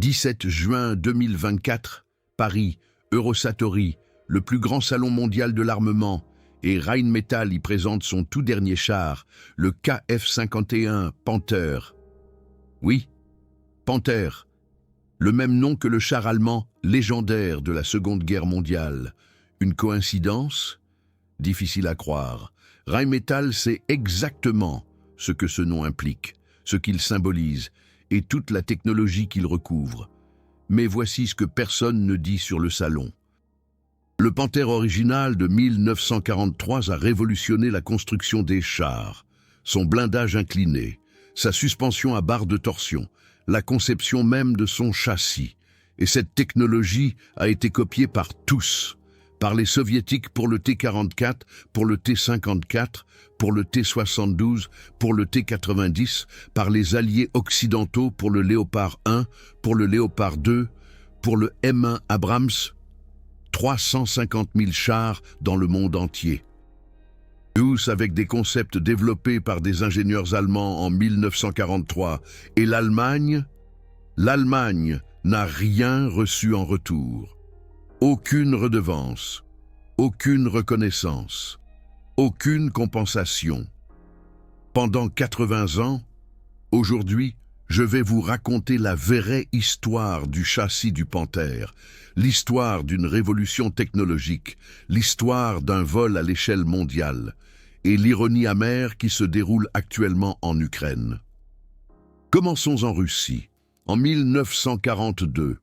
17 juin 2024, Paris, Eurosatory, le plus grand salon mondial de l'armement, et Rheinmetall y présente son tout dernier char, le KF-51 Panther. Oui, Panther, le même nom que le char allemand légendaire de la Seconde Guerre mondiale. Une coïncidence? Difficile à croire. Rheinmetall sait exactement ce que ce nom implique, ce qu'il symbolise, et toute la technologie qu'il recouvre. Mais voici ce que personne ne dit sur le salon. Le Panther original de 1943 a révolutionné la construction des chars, son blindage incliné, sa suspension à barre de torsion, la conception même de son châssis. Et cette technologie a été copiée par tous, par les soviétiques pour le T-44, pour le T-54, pour le T-72, pour le T-90, par les alliés occidentaux pour le Léopard 1, pour le Léopard 2, pour le M1 Abrams, 350 000 chars dans le monde entier. Tous avec des concepts développés par des ingénieurs allemands en 1943. Et l'Allemagne n'a rien reçu en retour. Aucune redevance, aucune reconnaissance, aucune compensation. Pendant 80 ans, aujourd'hui, je vais vous raconter la vraie histoire du châssis du Panther, l'histoire d'une révolution technologique, l'histoire d'un vol à l'échelle mondiale, et l'ironie amère qui se déroule actuellement en Ukraine. Commençons en Russie. En 1942,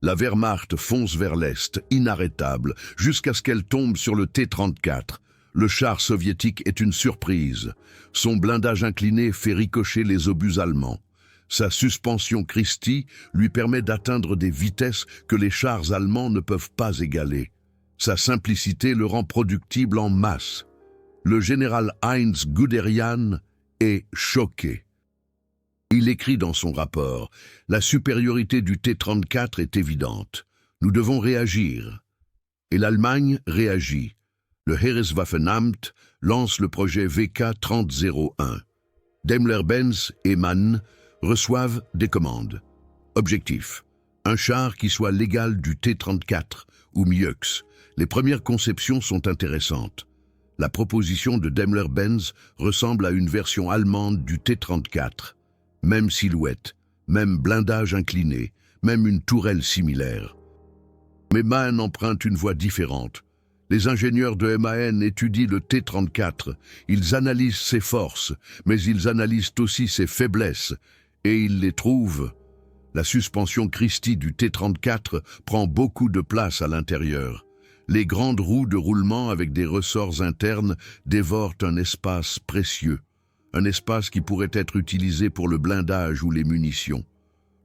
la Wehrmacht fonce vers l'Est, inarrêtable, jusqu'à ce qu'elle tombe sur le T-34. Le char soviétique est une surprise. Son blindage incliné fait ricocher les obus allemands. Sa suspension Christie lui permet d'atteindre des vitesses que les chars allemands ne peuvent pas égaler. Sa simplicité le rend productible en masse. Le général Heinz Guderian est choqué. Il écrit dans son rapport « La supériorité du T-34 est évidente. Nous devons réagir. » Et l'Allemagne réagit. Le Heereswaffenamt lance le projet VK-3001. Daimler-Benz et MAN reçoivent des commandes. Objectif: un char qui soit l'égal du T-34 ou mieux. Les premières conceptions sont intéressantes. La proposition de Daimler-Benz ressemble à une version allemande du T-34. Même silhouette, même blindage incliné, même une tourelle similaire. Mais MAN emprunte une voie différente. Les ingénieurs de MAN étudient le T-34, ils analysent ses forces, mais ils analysent aussi ses faiblesses, et ils les trouvent. La suspension Christie du T-34 prend beaucoup de place à l'intérieur. Les grandes roues de roulement avec des ressorts internes dévorent un espace précieux. Un espace qui pourrait être utilisé pour le blindage ou les munitions.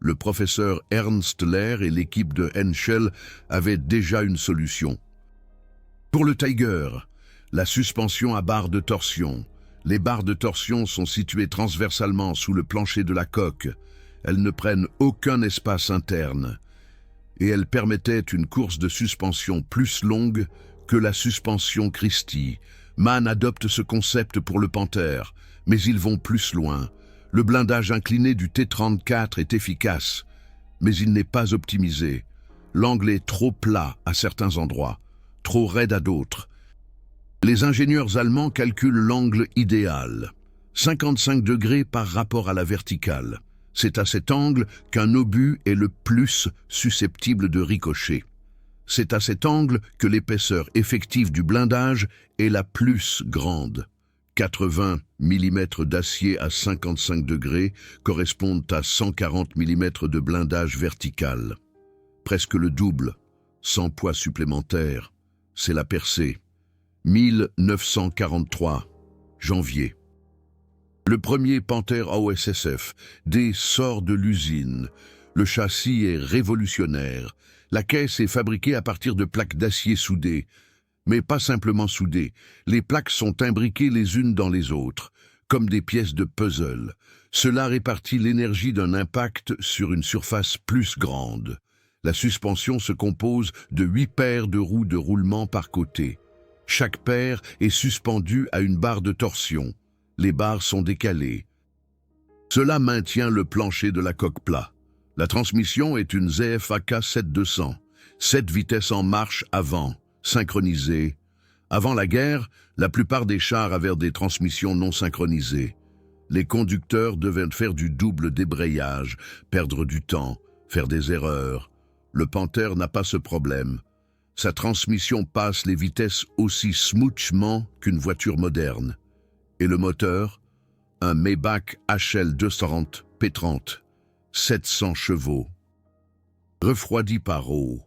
Le professeur Ernst Lehr et l'équipe de Henschel avaient déjà une solution. Pour le Tiger, la suspension à barre de torsion. Les barres de torsion sont situées transversalement sous le plancher de la coque. Elles ne prennent aucun espace interne. Et elles permettaient une course de suspension plus longue que la suspension Christie. MAN adopte ce concept pour le Panther, mais ils vont plus loin. Le blindage incliné du T-34 est efficace, mais il n'est pas optimisé. L'angle est trop plat à certains endroits, trop raide à d'autres. Les ingénieurs allemands calculent l'angle idéal, 55 degrés par rapport à la verticale. C'est à cet angle qu'un obus est le plus susceptible de ricocher. C'est à cet angle que l'épaisseur effective du blindage est la plus grande. 80 mm d'acier à 55 degrés correspondent à 140 mm de blindage vertical. Presque le double, sans poids supplémentaire. C'est la percée. 1943, janvier. Le premier Panther AOSSF sort de l'usine. Le châssis est révolutionnaire. La caisse est fabriquée à partir de plaques d'acier soudées. Mais pas simplement soudées. Les plaques sont imbriquées les unes dans les autres, comme des pièces de puzzle. Cela répartit l'énergie d'un impact sur une surface plus grande. La suspension se compose de 8 paires de roues de roulement par côté. Chaque paire est suspendue à une barre de torsion. Les barres sont décalées. Cela maintient le plancher de la coque plat. La transmission est une ZF-AK 7200, 7 vitesses en marche avant, synchronisée. Avant la guerre, la plupart des chars avaient des transmissions non synchronisées. Les conducteurs devaient faire du double débrayage, perdre du temps, faire des erreurs. Le Panther n'a pas ce problème. Sa transmission passe les vitesses aussi smoothement qu'une voiture moderne. Et le moteur? Un Maybach HL 230 P30, 700 chevaux. Refroidi par eau,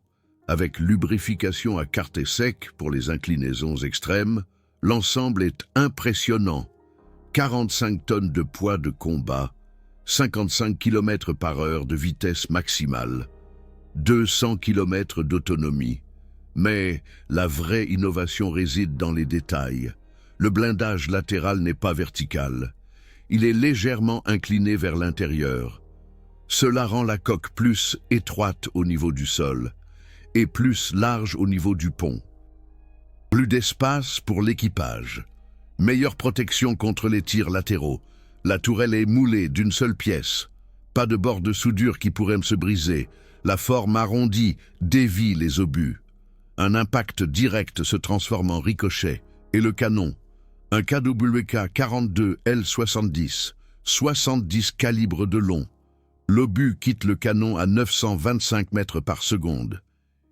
avec lubrification à carte sec pour les inclinaisons extrêmes, l'ensemble est impressionnant. 45 tonnes de poids de combat, 55 km/h de vitesse maximale, 200 km d'autonomie. Mais la vraie innovation réside dans les détails. Le blindage latéral n'est pas vertical. Il est légèrement incliné vers l'intérieur. Cela rend la coque plus étroite au niveau du sol et plus large au niveau du pont. Plus d'espace pour l'équipage. Meilleure protection contre les tirs latéraux. La tourelle est moulée d'une seule pièce. Pas de bord de soudure qui pourrait se briser. La forme arrondie dévie les obus. Un impact direct se transforme en ricochet. Et le canon, un KWK 42 L70, 70 calibres de long. L'obus quitte le canon à 925 mètres par seconde.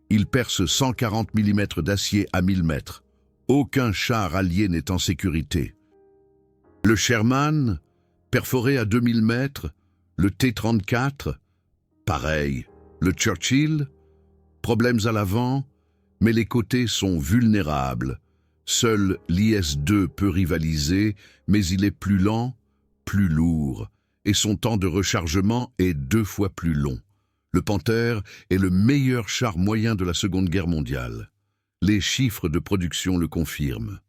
Il perce 140 mm d'acier à 1000 mètres. Aucun char allié n'est en sécurité. Le Sherman, perforé à 2000 mètres, le T-34, pareil. Le Churchill, problèmes à l'avant, mais les côtés sont vulnérables. Seul l'IS-2 peut rivaliser, mais il est plus lent, plus lourd, et son temps de rechargement est 2 fois plus long. Le Panther est le meilleur char moyen de la Seconde Guerre mondiale. Les chiffres de production le confirment.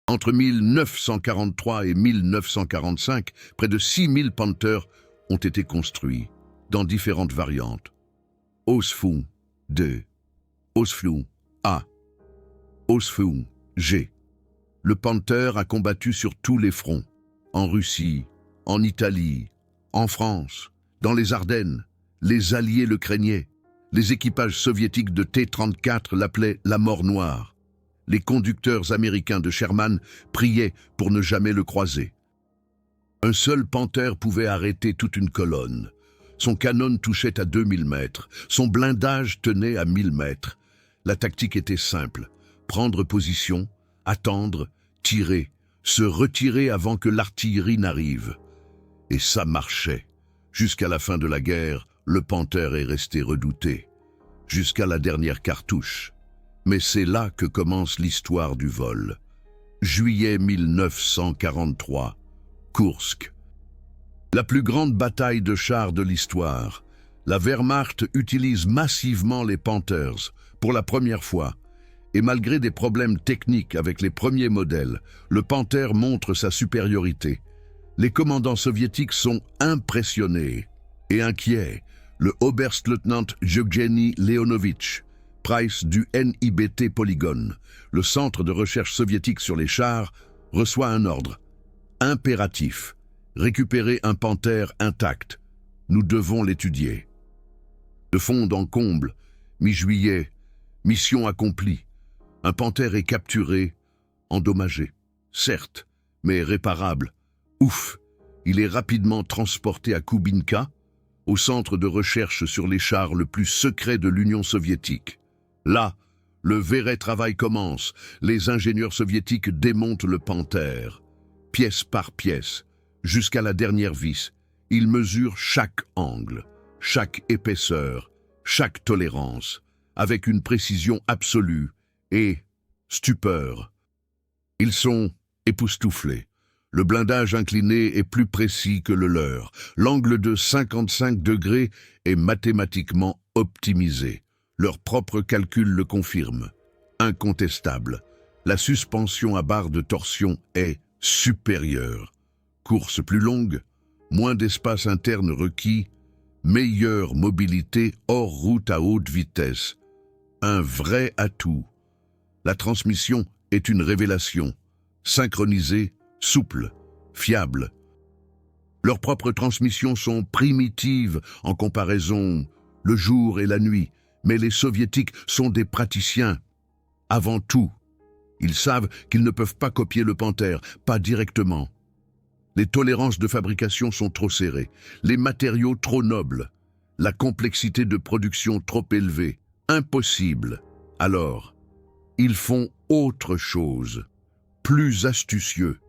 Entre 1943 et 1945, près de 6000 Panthers ont été construits, dans différentes variantes. Ausfuhr 2, Ausfuhr A, Ausfuhr G. Le Panther a combattu sur tous les fronts, en Russie, en Italie, en France, dans les Ardennes. Les Alliés le craignaient. Les équipages soviétiques de T-34 l'appelaient la mort noire. Les conducteurs américains de Sherman priaient pour ne jamais le croiser. Un seul Panther pouvait arrêter toute une colonne. Son canon touchait à 2000 mètres. Son blindage tenait à 1000 mètres. La tactique était simple. Prendre position, attendre, tirer, se retirer avant que l'artillerie n'arrive. Et ça marchait. Jusqu'à la fin de la guerre, le Panther est resté redouté. Jusqu'à la dernière cartouche. Mais c'est là que commence l'histoire du vol. Juillet 1943, Koursk. La plus grande bataille de chars de l'histoire. La Wehrmacht utilise massivement les Panthers, pour la première fois. Et malgré des problèmes techniques avec les premiers modèles, le Panther montre sa supériorité. Les commandants soviétiques sont impressionnés et inquiets. Le Oberstleutnant Yevgeny Leonovitch, Price du NIBT Polygon, le centre de recherche soviétique sur les chars, reçoit un ordre. Impératif. Récupérer un Panther intact. Nous devons l'étudier. De fond en comble, mi-juillet, mission accomplie. Un Panther est capturé, endommagé. Certes, mais réparable. Ouf, il est rapidement transporté à Kubinka, au centre de recherche sur les chars le plus secret de l'Union soviétique. Là, le vrai travail commence. Les ingénieurs soviétiques démontent le Panther, pièce par pièce, jusqu'à la dernière vis. Ils mesurent chaque angle, chaque épaisseur, chaque tolérance, avec une précision absolue et stupeur. Ils sont époustouflés. Le blindage incliné est plus précis que le leur. L'angle de 55 degrés est mathématiquement optimisé. Leur propre calcul le confirme. Incontestable. La suspension à barre de torsion est supérieure. Course plus longue, moins d'espace interne requis, meilleure mobilité hors route à haute vitesse. Un vrai atout. La transmission est une révélation. Synchronisée, souple, fiable. Leurs propres transmissions sont primitives en comparaison le jour et la nuit, mais les soviétiques sont des praticiens. Avant tout, ils savent qu'ils ne peuvent pas copier le Panther, pas directement. Les tolérances de fabrication sont trop serrées, les matériaux trop nobles, la complexité de production trop élevée. Impossible. Alors, ils font autre chose, plus astucieux.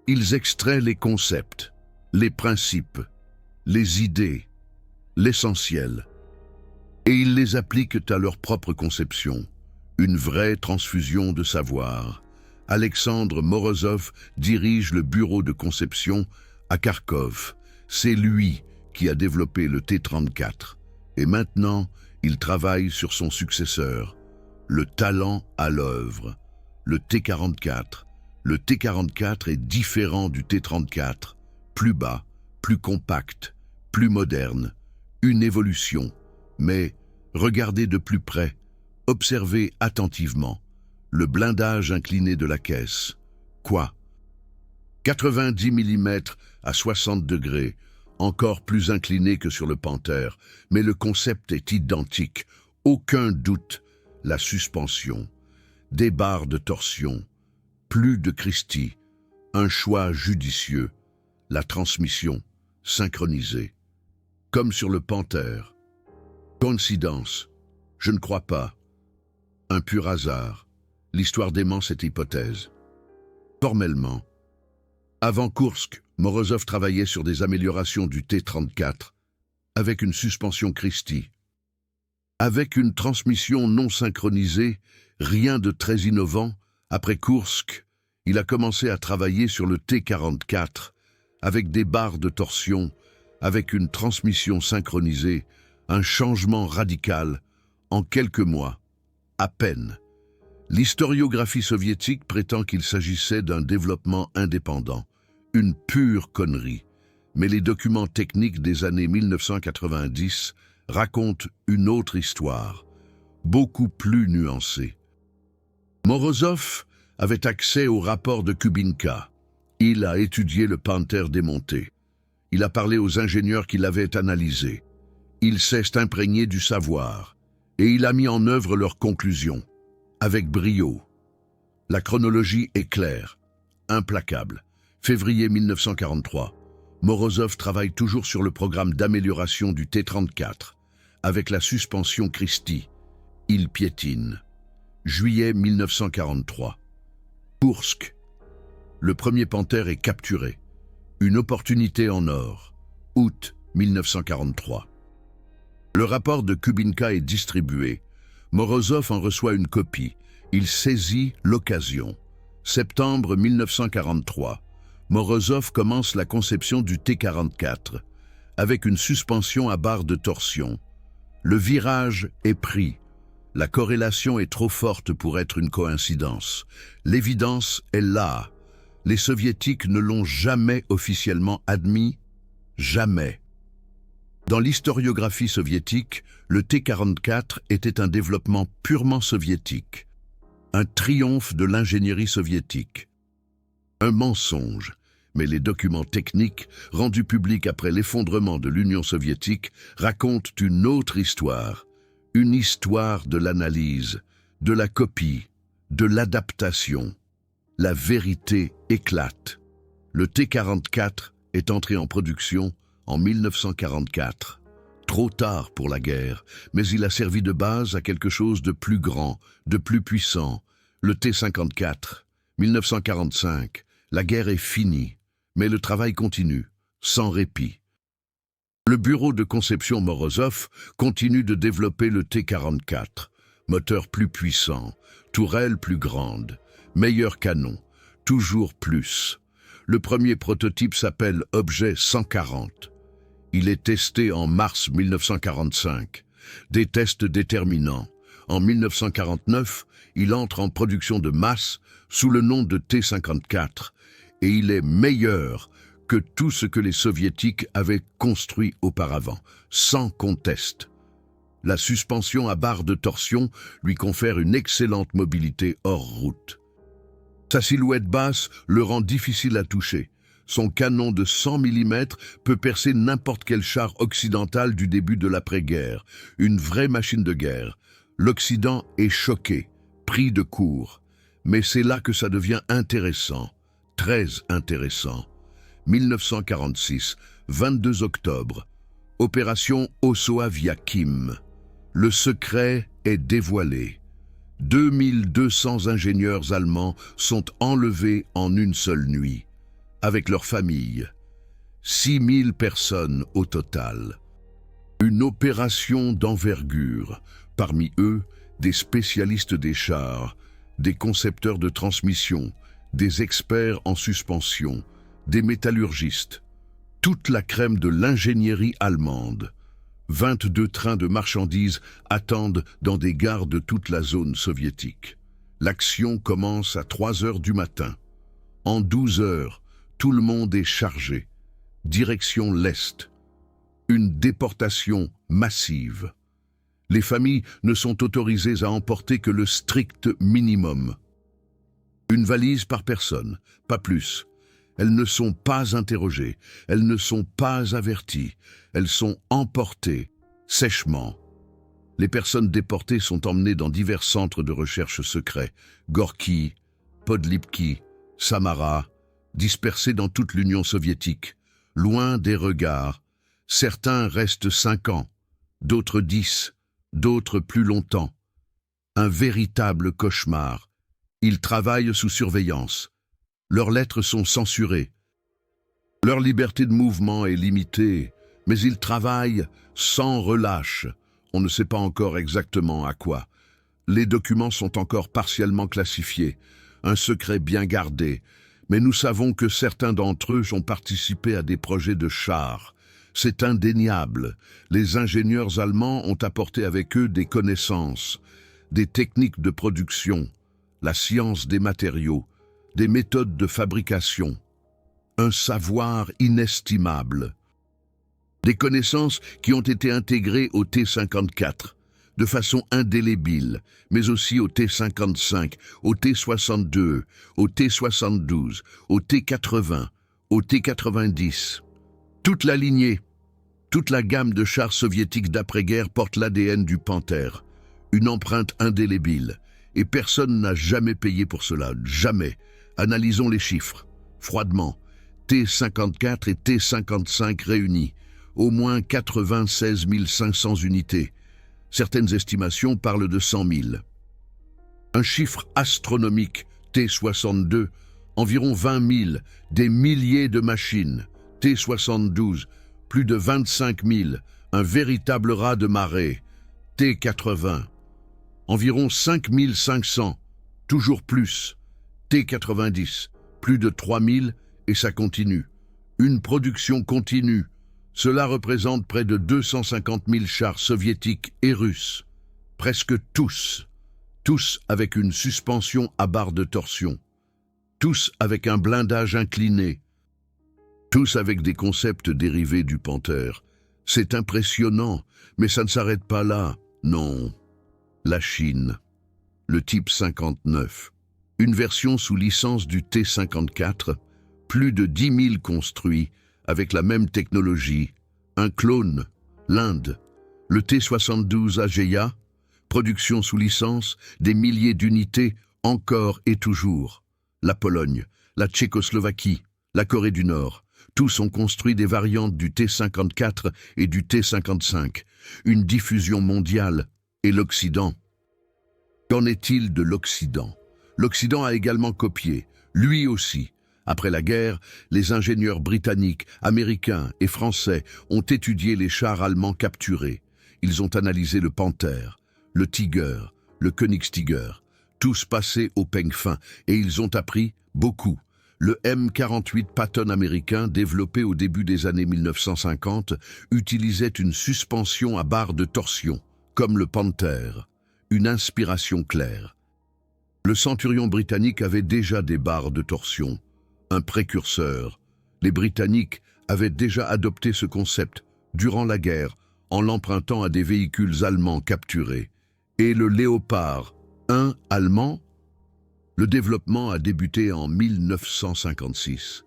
Ils extraient les concepts, les principes, les idées, l'essentiel, et ils les appliquent à leur propre conception, une vraie transfusion de savoir. Alexandre Morozov dirige le bureau de conception à Kharkov. C'est lui qui a développé le T-34. Et maintenant, il travaille sur son successeur, le talent à l'œuvre, le T-44. Le T-44 est différent du T-34, plus bas, plus compact, plus moderne, une évolution. Mais regardez de plus près, observez attentivement le blindage incliné de la caisse. Quoi? 90 mm à 60 degrés, encore plus incliné que sur le Panther, mais le concept est identique, aucun doute. La suspension, des barres de torsion, plus de Christie, un choix judicieux, la transmission synchronisée, comme sur le Panther. Coïncidence? Je ne crois pas. Un pur hasard. L'histoire dément cette hypothèse. Formellement, avant Koursk, Morozov travaillait sur des améliorations du T-34 avec une suspension Christie. Avec une transmission non synchronisée, rien de très innovant, après Koursk, il a commencé à travailler sur le T-44 avec des barres de torsion, avec une transmission synchronisée, un changement radical en quelques mois, à peine. L'historiographie soviétique prétend qu'il s'agissait d'un développement indépendant, une pure connerie, mais les documents techniques des années 1990 racontent une autre histoire, beaucoup plus nuancée. Morozov avait accès au rapport de Kubinka. Il a étudié le Panther démonté. Il a parlé aux ingénieurs qui l'avaient analysé. Il s'est imprégné du savoir, et il a mis en œuvre leurs conclusions. Avec brio. La chronologie est claire, implacable. Février 1943. Morozov travaille toujours sur le programme d'amélioration du T-34, avec la suspension Christie. Il piétine. Juillet 1943. Koursk. Le premier Panther est capturé. Une opportunité en or. Août 1943. Le rapport de Kubinka est distribué. Morozov en reçoit une copie. Il saisit l'occasion. Septembre 1943. Morozov commence la conception du T-44 avec une suspension à barre de torsion. Le virage est pris. La corrélation est trop forte pour être une coïncidence. L'évidence est là. Les soviétiques ne l'ont jamais officiellement admis. Jamais. Dans l'historiographie soviétique, le T-44 était un développement purement soviétique. Un triomphe de l'ingénierie soviétique. Un mensonge, mais les documents techniques, rendus publics après l'effondrement de l'Union soviétique, racontent une autre histoire. Une histoire de l'analyse, de la copie, de l'adaptation. La vérité éclate. Le T-44 est entré en production en 1944. Trop tard pour la guerre, mais il a servi de base à quelque chose de plus grand, de plus puissant. Le T-54, 1945, la guerre est finie, mais le travail continue, sans répit. Le bureau de conception Morozov continue de développer le T-44, moteur plus puissant, tourelle plus grande, meilleur canon, toujours plus. Le premier prototype s'appelle Objet 140. Il est testé en mars 1945. Des tests déterminants. En 1949, il entre en production de masse sous le nom de T-54 et il est meilleur que tout ce que les soviétiques avaient construit auparavant, sans conteste. La suspension à barre de torsion lui confère une excellente mobilité hors route. Sa silhouette basse le rend difficile à toucher. Son canon de 100 mm peut percer n'importe quel char occidental du début de l'après-guerre. Une vraie machine de guerre. L'Occident est choqué, pris de court. Mais c'est là que ça devient intéressant, très intéressant. 1946, 22 octobre. Opération Osawa-Yakim. Le secret est dévoilé. 2200 ingénieurs allemands sont enlevés en une seule nuit, avec leurs familles. 6000 personnes au total. Une opération d'envergure, parmi eux des spécialistes des chars, des concepteurs de transmission, des experts en suspension, des métallurgistes, toute la crème de l'ingénierie allemande. 22 trains de marchandises attendent dans des gares de toute la zone soviétique. L'action commence à 3 heures du matin. En 12 heures, tout le monde est chargé. Direction l'Est. Une déportation massive. Les familles ne sont autorisées à emporter que le strict minimum. Une valise par personne, pas plus. Elles ne sont pas interrogées, elles ne sont pas averties, elles sont emportées, sèchement. Les personnes déportées sont emmenées dans divers centres de recherche secrets, Gorky, Podlipki, Samara, dispersés dans toute l'Union soviétique, loin des regards. Certains restent 5 ans, d'autres 10, d'autres plus longtemps. Un véritable cauchemar. Ils travaillent sous surveillance. Leurs lettres sont censurées. Leur liberté de mouvement est limitée, mais ils travaillent sans relâche. On ne sait pas encore exactement à quoi. Les documents sont encore partiellement classifiés, un secret bien gardé, mais nous savons que certains d'entre eux ont participé à des projets de chars. C'est indéniable. Les ingénieurs allemands ont apporté avec eux des connaissances, des techniques de production, la science des matériaux, des méthodes de fabrication, un savoir inestimable. Des connaissances qui ont été intégrées au T-54 de façon indélébile, mais aussi au T-55, au T-62, au T-72, au T-80, au T-90. Toute la lignée, toute la gamme de chars soviétiques d'après-guerre porte l'ADN du Panther, une empreinte indélébile, et personne n'a jamais payé pour cela, jamais. Analysons les chiffres, froidement. T-54 et T-55 réunis, au moins 96 500 unités. Certaines estimations parlent de 100 000. Un chiffre astronomique, T-62, environ 20 000, des milliers de machines. T-72, plus de 25 000, un véritable raz de marée. T-80, environ 5 500, toujours plus. T-90, plus de 3 000 et ça continue. Une production continue. Cela représente près de 250 000 chars soviétiques et russes. Presque tous. Tous avec une suspension à barre de torsion. Tous avec un blindage incliné. Tous avec des concepts dérivés du Panther. C'est impressionnant, mais ça ne s'arrête pas là. Non. La Chine. Le type 59. Une version sous licence du T-54, plus de 10 000 construits, avec la même technologie. Un clone, l'Inde. Le T-72 Ageia, production sous licence, des milliers d'unités, encore et toujours. La Pologne, la Tchécoslovaquie, la Corée du Nord, tous ont construit des variantes du T-54 et du T-55. Une diffusion mondiale. Et l'Occident? Qu'en est-il de l'Occident? L'Occident a également copié, lui aussi. Après la guerre, les ingénieurs britanniques, américains et français ont étudié les chars allemands capturés. Ils ont analysé le Panther, le Tiger, le Königstiger, tous passés au peigne fin, et ils ont appris beaucoup. Le M48 Patton américain, développé au début des années 1950, utilisait une suspension à barre de torsion, comme le Panther, une inspiration claire. Le Centurion britannique avait déjà des barres de torsion, un précurseur. Les Britanniques avaient déjà adopté ce concept durant la guerre en l'empruntant à des véhicules allemands capturés. Et le Léopard 1 allemand? Le développement a débuté en 1956.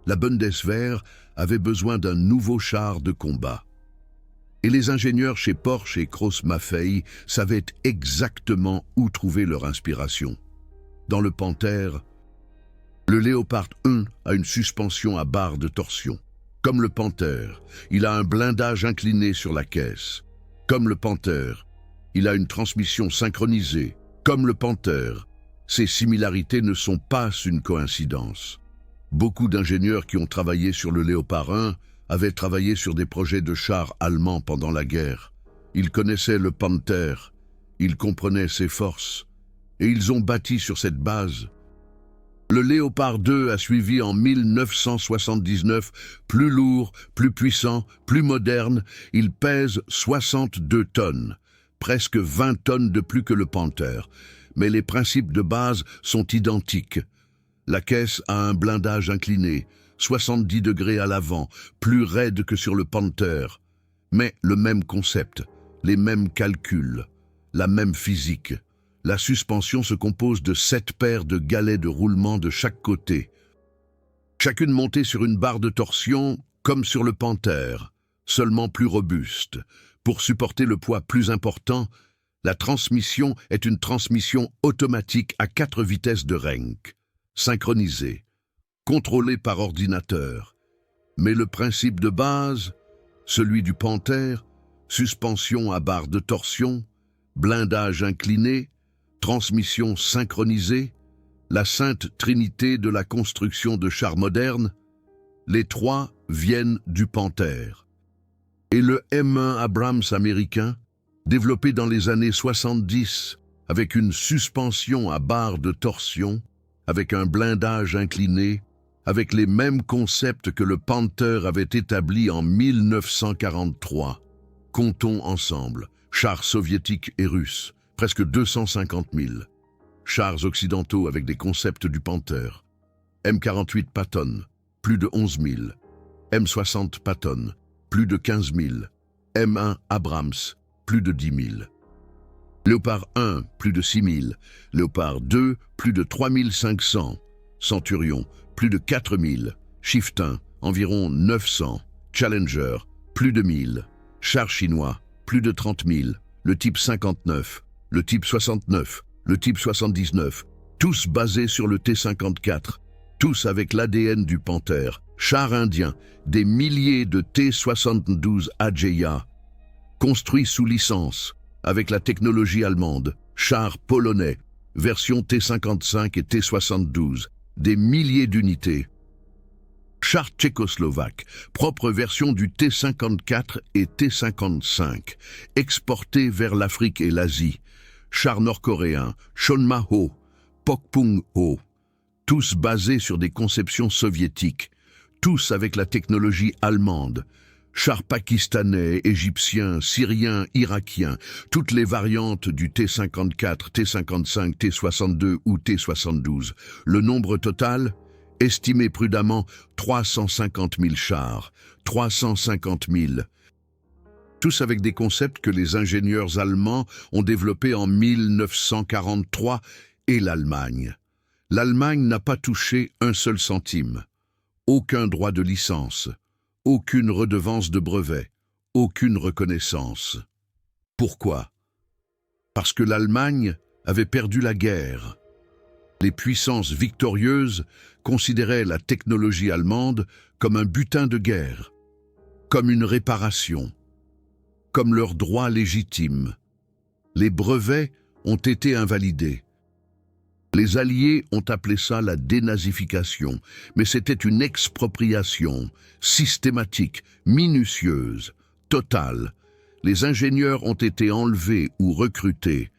La Bundeswehr avait besoin d'un nouveau char de combat. Et les ingénieurs chez Porsche et Krauss-Maffei savaient exactement où trouver leur inspiration. Dans le Panther, le Léopard 1 a une suspension à barre de torsion. Comme le Panther, il a un blindage incliné sur la caisse. Comme le Panther, il a une transmission synchronisée. Comme le Panther, ces similarités ne sont pas une coïncidence. Beaucoup d'ingénieurs qui ont travaillé sur le Léopard 1 avaient travaillé sur des projets de chars allemands pendant la guerre. Ils connaissaient le Panther, ils comprenaient ses forces, et ils ont bâti sur cette base. Le Léopard 2 a suivi en 1979, plus lourd, plus puissant, plus moderne. Il pèse 62 tonnes, presque 20 tonnes de plus que le Panther. Mais les principes de base sont identiques. La caisse a un blindage incliné, 70 degrés à l'avant, plus raide que sur le Panther. Mais le même concept, les mêmes calculs, la même physique. La suspension se compose de 7 paires de galets de roulement de chaque côté. Chacune montée sur une barre de torsion, comme sur le Panther, seulement plus robuste. Pour supporter le poids plus important, la transmission est une transmission automatique à 4 vitesses de Renk, synchronisée, contrôlée par ordinateur. Mais le principe de base, celui du Panther, suspension à barre de torsion, blindage incliné, transmission synchronisée, la sainte trinité de la construction de chars modernes, les trois viennent du Panther. Et le M1 Abrams américain, développé dans les années 70, avec une suspension à barre de torsion, avec un blindage incliné, avec les mêmes concepts que le Panther avait établis en 1943. Comptons ensemble, chars soviétiques et russes, presque 250 000. Chars occidentaux avec des concepts du Panther. M48 Patton, plus de 11 000. M60 Patton, plus de 15 000. M1 Abrams, plus de 10 000. Léopard 1, plus de 6 000. Léopard 2, plus de 3 500. Centurion, plus de 4 000. Chieftain, environ 900. Challenger, plus de 1000. Chars chinois, plus de 30 000. Le type 59, le type 69, le type 79, tous basés sur le T-54, tous avec l'ADN du Panther. Chars indiens, des milliers de T-72 Ageia, construits sous licence, avec la technologie allemande. Chars polonais, version T-55 et T-72, des milliers d'unités. Chars tchécoslovaques, propre version du T-54 et T-55, exportés vers l'Afrique et l'Asie. Chars nord-coréens, Chonma-ho, Pokpung-ho, tous basés sur des conceptions soviétiques, tous avec la technologie allemande. Chars pakistanais, égyptiens, syriens, irakiens, toutes les variantes du T-54, T-55, T-62 ou T-72. Le nombre total, estimé prudemment 350 000 chars, 350 000. Tous avec des concepts que les ingénieurs allemands ont développés en 1943 et l'Allemagne. L'Allemagne n'a pas touché un seul centime. Aucun droit de licence, aucune redevance de brevet, aucune reconnaissance. Pourquoi? Parce que l'Allemagne avait perdu la guerre. Les puissances victorieuses considéraient la technologie allemande comme un butin de guerre, comme une réparation, comme leur droit légitime. Les brevets ont été invalidés. Les Alliés ont appelé ça la dénazification, mais c'était une expropriation systématique, minutieuse, totale. Les ingénieurs ont été enlevés ou recrutés.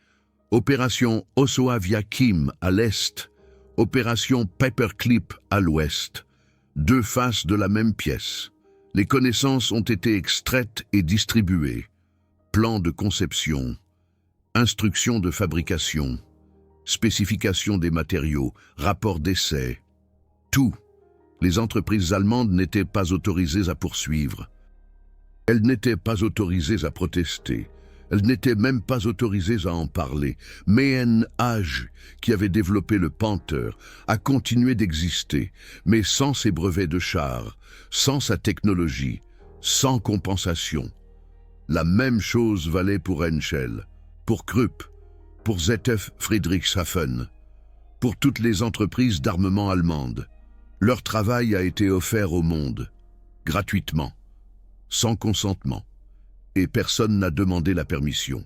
Opération Ossoaviakim à l'est, opération Paperclip à l'ouest. Deux faces de la même pièce. Les connaissances ont été extraites et distribuées. Plan de conception, instructions de fabrication, spécification des matériaux, rapport d'essai. Tout. Les entreprises allemandes n'étaient pas autorisées à poursuivre. Elles n'étaient pas autorisées à protester. Elles n'étaient même pas autorisées à en parler. Mehen Aj, qui avait développé le Panther, a continué d'exister, mais sans ses brevets de char, sans sa technologie, sans compensation. La même chose valait pour Henschel, pour Krupp, pour ZF Friedrichshafen, pour toutes les entreprises d'armement allemandes. Leur travail a été offert au monde, gratuitement, sans consentement, et personne n'a demandé la permission.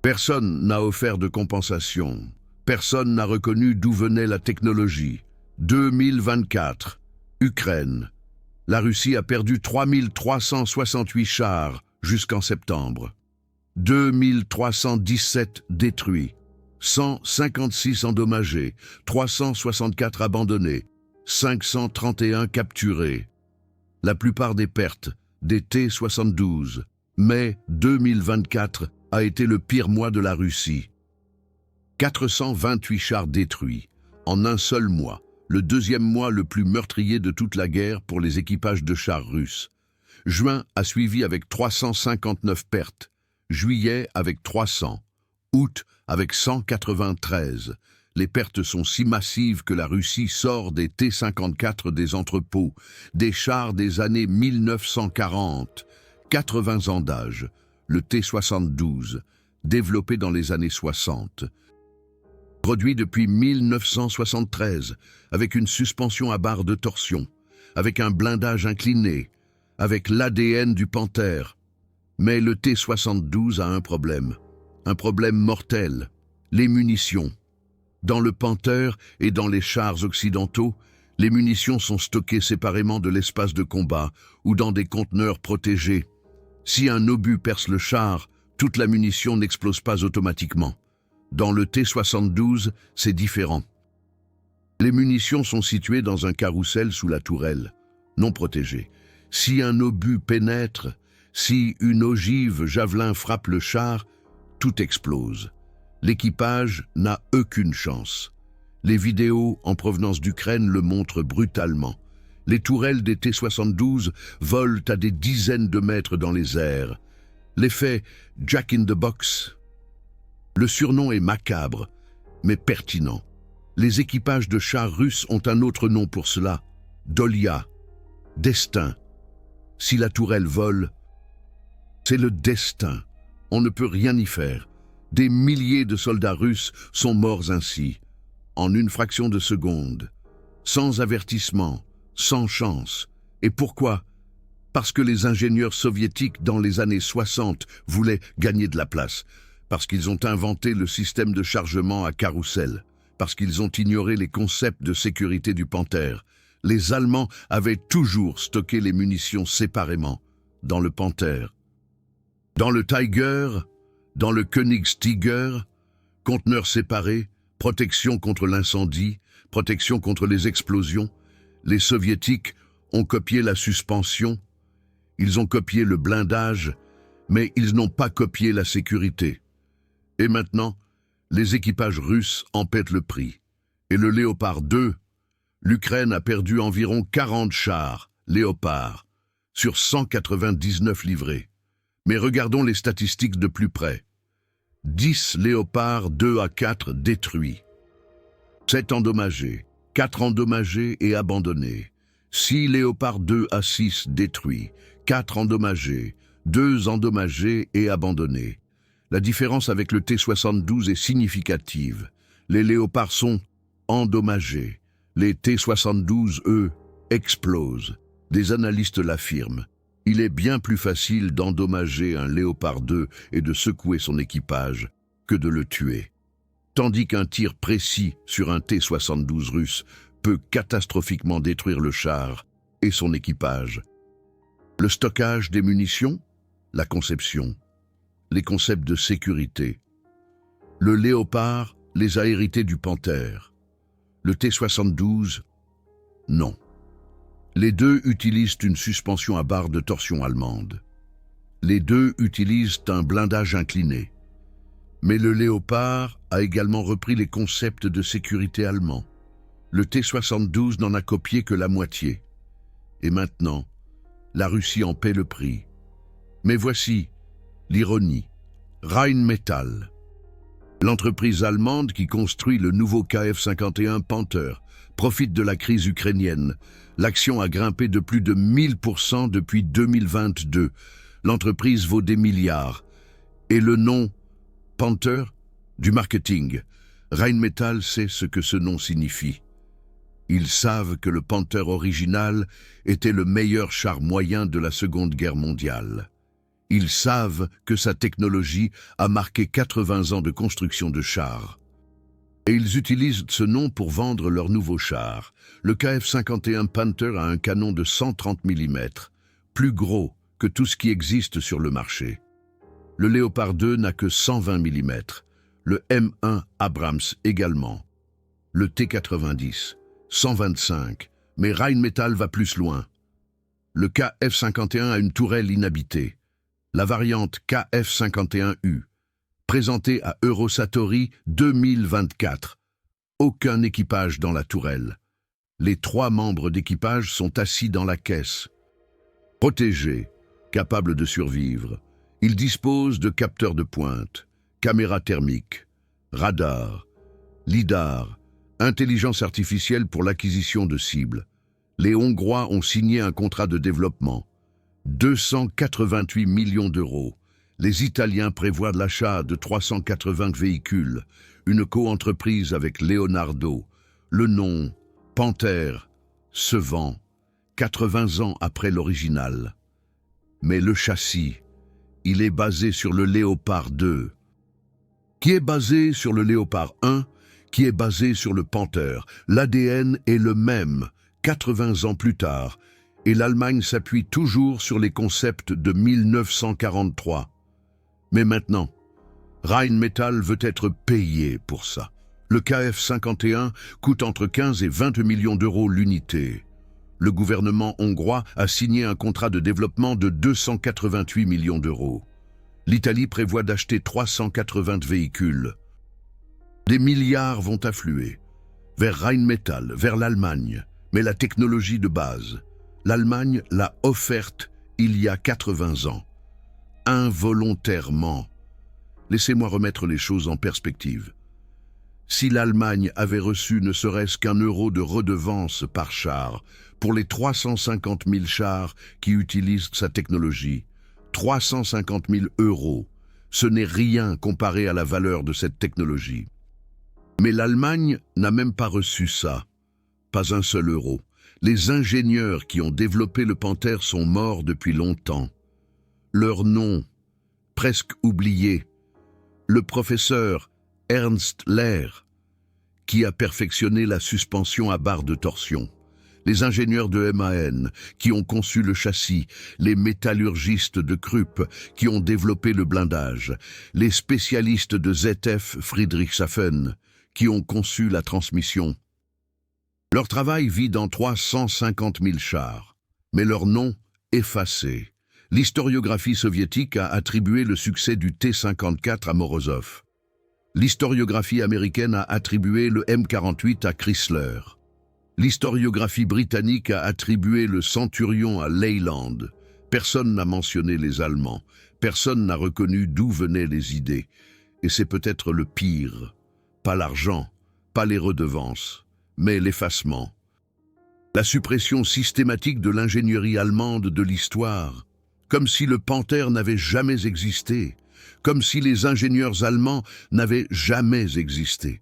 Personne n'a offert de compensation, personne n'a reconnu d'où venait la technologie. 2024, Ukraine. La Russie a perdu 3368 chars jusqu'en septembre. 2317 détruits, 156 endommagés, 364 abandonnés, 531 capturés. La plupart des pertes, des T-72. Mai 2024 a été le pire mois de la Russie. 428 chars détruits, en un seul mois, le deuxième mois le plus meurtrier de toute la guerre pour les équipages de chars russes. Juin a suivi avec 359 pertes, juillet avec 300, août avec 193. Les pertes sont si massives que la Russie sort des T-54 des entrepôts, des chars des années 1940, 80 ans d'âge, le T-72, développé dans les années 60. Produit depuis 1973, avec une suspension à barre de torsion, avec un blindage incliné, avec l'ADN du Panther. Mais le T-72 a un problème mortel, les munitions. Dans le Panther et dans les chars occidentaux, les munitions sont stockées séparément de l'espace de combat ou dans des conteneurs protégés. Si un obus perce le char, toute la munition n'explose pas automatiquement. Dans le T-72, c'est différent. Les munitions sont situées dans un carrousel sous la tourelle, non protégé. Si un obus pénètre, si une ogive javelin frappe le char, tout explose. L'équipage n'a aucune chance. Les vidéos en provenance d'Ukraine le montrent brutalement. Les tourelles des T-72 volent à des dizaines de mètres dans les airs. L'effet Jack in the Box. Le surnom est macabre, mais pertinent. Les équipages de chars russes ont un autre nom pour cela, Dolia, destin. Si la tourelle vole, c'est le destin. On ne peut rien y faire. Des milliers de soldats russes sont morts ainsi, en une fraction de seconde, sans avertissement, sans chance. Et pourquoi? Parce que les ingénieurs soviétiques dans les années 60 voulaient gagner de la place, parce qu'ils ont inventé le système de chargement à carrousel, parce qu'ils ont ignoré les concepts de sécurité du Panther. Les Allemands avaient toujours stocké les munitions séparément, dans le Panther. Dans le Tiger, dans le Königstiger, conteneurs séparés, protection contre l'incendie, protection contre les explosions, les Soviétiques ont copié la suspension, ils ont copié le blindage, mais ils n'ont pas copié la sécurité. Et maintenant, les équipages russes en paient le prix. Et le Léopard 2, l'Ukraine a perdu environ 40 chars, Léopard, sur 199 livrés. Mais regardons les statistiques de plus près. 10 Léopard 2 à 4 détruits, 7 endommagés, 4 endommagés et abandonnés, 6 Léopard 2 à 6 détruits, 4 endommagés, 2 endommagés et abandonnés. La différence avec le T-72 est significative. Les Léopards sont endommagés. Les T-72, eux, explosent. Des analystes l'affirment. Il est bien plus facile d'endommager un Léopard 2 et de secouer son équipage que de le tuer. Tandis qu'un tir précis sur un T-72 russe peut catastrophiquement détruire le char et son équipage. Le stockage des munitions, la conception, les concepts de sécurité. Le Léopard les a hérités du Panther. Le T-72, non. Les deux utilisent une suspension à barre de torsion allemande. Les deux utilisent un blindage incliné. Mais le Léopard a également repris les concepts de sécurité allemands. Le T-72 n'en a copié que la moitié. Et maintenant, la Russie en paie le prix. Mais voici l'ironie. Rheinmetall. L'entreprise allemande qui construit le nouveau Kf-51 Panther profite de la crise ukrainienne. L'action a grimpé de plus de 1000% depuis 2022. L'entreprise vaut des milliards. Et le nom Panther du marketing. Rheinmetall sait ce que ce nom signifie. Ils savent que le Panther original était le meilleur char moyen de la Seconde Guerre mondiale. Ils savent que sa technologie a marqué 80 ans de construction de chars. Et ils utilisent ce nom pour vendre leur nouveau char. Le Kf-51 Panther a un canon de 130 mm, plus gros que tout ce qui existe sur le marché. Le Léopard 2 n'a que 120 mm, le M1 Abrams également. Le T-90, 125, mais Rheinmetall va plus loin. Le Kf-51 a une tourelle inhabitée. La variante Kf-51U, présentée à Eurosatory 2024. Aucun équipage dans la tourelle. Les 3 membres d'équipage sont assis dans la caisse. Protégés, capables de survivre, ils disposent de capteurs de pointe, caméras thermiques, radars, lidars, intelligence artificielle pour l'acquisition de cibles. Les Hongrois ont signé un contrat de développement. 288 millions d'euros. Les Italiens prévoient l'achat de 380 véhicules, une co-entreprise avec Leonardo. Le nom, Panther, se vend 80 ans après l'original. Mais le châssis, il est basé sur le Léopard 2, qui est basé sur le Léopard 1, qui est basé sur le Panther. L'ADN est le même, 80 ans plus tard, et l'Allemagne s'appuie toujours sur les concepts de 1943. Mais maintenant, Rheinmetall veut être payé pour ça. Le Kf-51 coûte entre 15 et 20 millions d'euros l'unité. Le gouvernement hongrois a signé un contrat de développement de 288 millions d'euros. L'Italie prévoit d'acheter 380 véhicules. Des milliards vont affluer vers Rheinmetall, vers l'Allemagne, mais la technologie de base, l'Allemagne l'a offerte il y a 80 ans. Involontairement. Laissez-moi remettre les choses en perspective. Si l'Allemagne avait reçu ne serait-ce qu'1 euro de redevance par char pour les 350 000 chars qui utilisent sa technologie, 350 000 euros, ce n'est rien comparé à la valeur de cette technologie. Mais l'Allemagne n'a même pas reçu ça, pas un seul euro. Les ingénieurs qui ont développé le Panther sont morts depuis longtemps. Leur nom, presque oublié, le professeur Ernst Lehr, qui a perfectionné la suspension à barre de torsion. Les ingénieurs de MAN, qui ont conçu le châssis, les métallurgistes de Krupp, qui ont développé le blindage, les spécialistes de ZF Friedrichshafen, qui ont conçu la transmission. Leur travail vit dans 350 000 chars, mais leur nom effacé. L'historiographie soviétique a attribué le succès du T-54 à Morozov. L'historiographie américaine a attribué le M48 à Chrysler. L'historiographie britannique a attribué le Centurion à Leyland. Personne n'a mentionné les Allemands. Personne n'a reconnu d'où venaient les idées. Et c'est peut-être le pire. Pas l'argent, pas les redevances, mais l'effacement. La suppression systématique de l'ingénierie allemande de l'histoire, comme si le Panther n'avait jamais existé, comme si les ingénieurs allemands n'avaient jamais existé.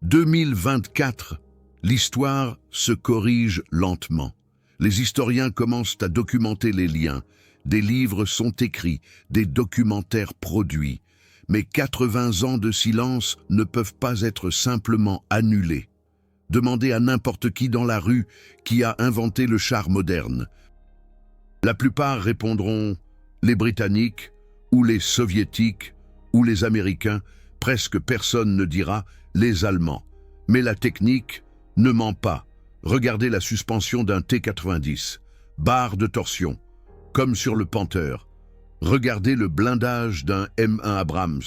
2024, l'histoire se corrige lentement. Les historiens commencent à documenter les liens. Des livres sont écrits, des documentaires produits. Mais 80 ans de silence ne peuvent pas être simplement annulés. Demandez à n'importe qui dans la rue qui a inventé le char moderne. La plupart répondront les Britanniques ou les Soviétiques ou les Américains. Presque personne ne dira les Allemands. Mais la technique ne ment pas. Regardez la suspension d'un T-90, barre de torsion, comme sur le Panther. Regardez le blindage d'un M1 Abrams,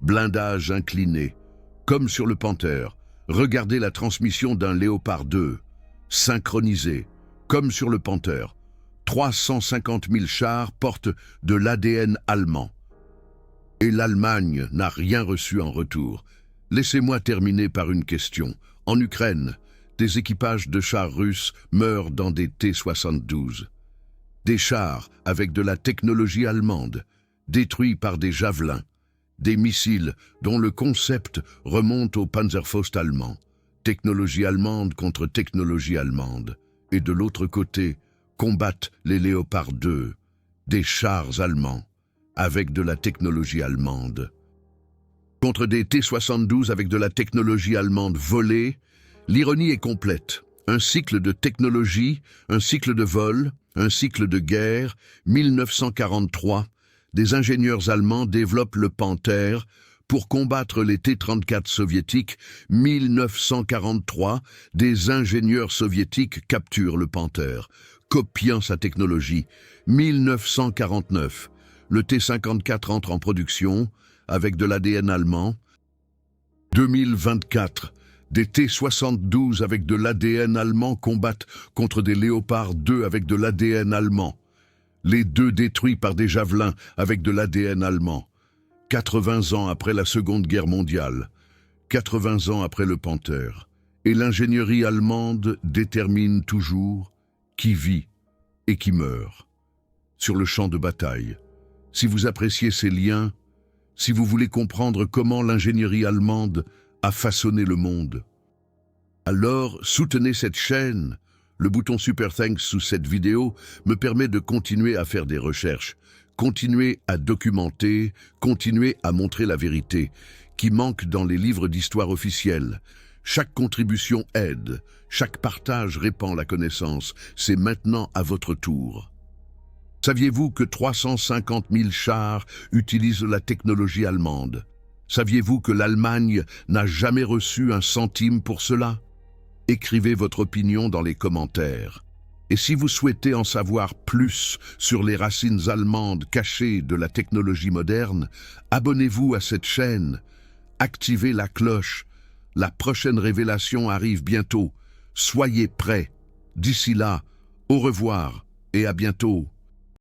blindage incliné, comme sur le Panther. Regardez la transmission d'un Léopard 2, synchronisé, comme sur le Panther. 350 000 chars portent de l'ADN allemand. Et l'Allemagne n'a rien reçu en retour. Laissez-moi terminer par une question. En Ukraine, des équipages de chars russes meurent dans des T-72. Des chars avec de la technologie allemande, détruits par des javelins. Des missiles dont le concept remonte au Panzerfaust allemand. Technologie allemande contre technologie allemande. Et de l'autre côté, combattent les Léopard 2, des chars allemands, avec de la technologie allemande. Contre des T-72 avec de la technologie allemande volée, l'ironie est complète. Un cycle de technologie, un cycle de vol, un cycle de guerre, 1943, des ingénieurs allemands développent le Panther pour combattre les T-34 soviétiques. 1943, des ingénieurs soviétiques capturent le Panther, copiant sa technologie. 1949, le T-54 entre en production avec de l'ADN allemand. 2024, des T-72 avec de l'ADN allemand combattent contre des Léopard 2 avec de l'ADN allemand. Les deux détruits par des javelins avec de l'ADN allemand. 80 ans après la Seconde Guerre mondiale, 80 ans après le Panther, et l'ingénierie allemande détermine toujours qui vit et qui meurt sur le champ de bataille. Si vous appréciez ces liens, si vous voulez comprendre comment l'ingénierie allemande a façonné le monde, alors soutenez cette chaîne. Le bouton Super Thanks sous cette vidéo me permet de continuer à faire des recherches, continuer à documenter, continuer à montrer la vérité qui manque dans les livres d'histoire officiels. Chaque contribution aide, chaque partage répand la connaissance. C'est maintenant à votre tour. Saviez-vous que 350 000 chars utilisent la technologie allemande? Saviez-vous que l'Allemagne n'a jamais reçu un centime pour cela? Écrivez votre opinion dans les commentaires. Et si vous souhaitez en savoir plus sur les racines allemandes cachées de la technologie moderne, abonnez-vous à cette chaîne, activez la cloche. La prochaine révélation arrive bientôt. Soyez prêts. D'ici là, au revoir et à bientôt.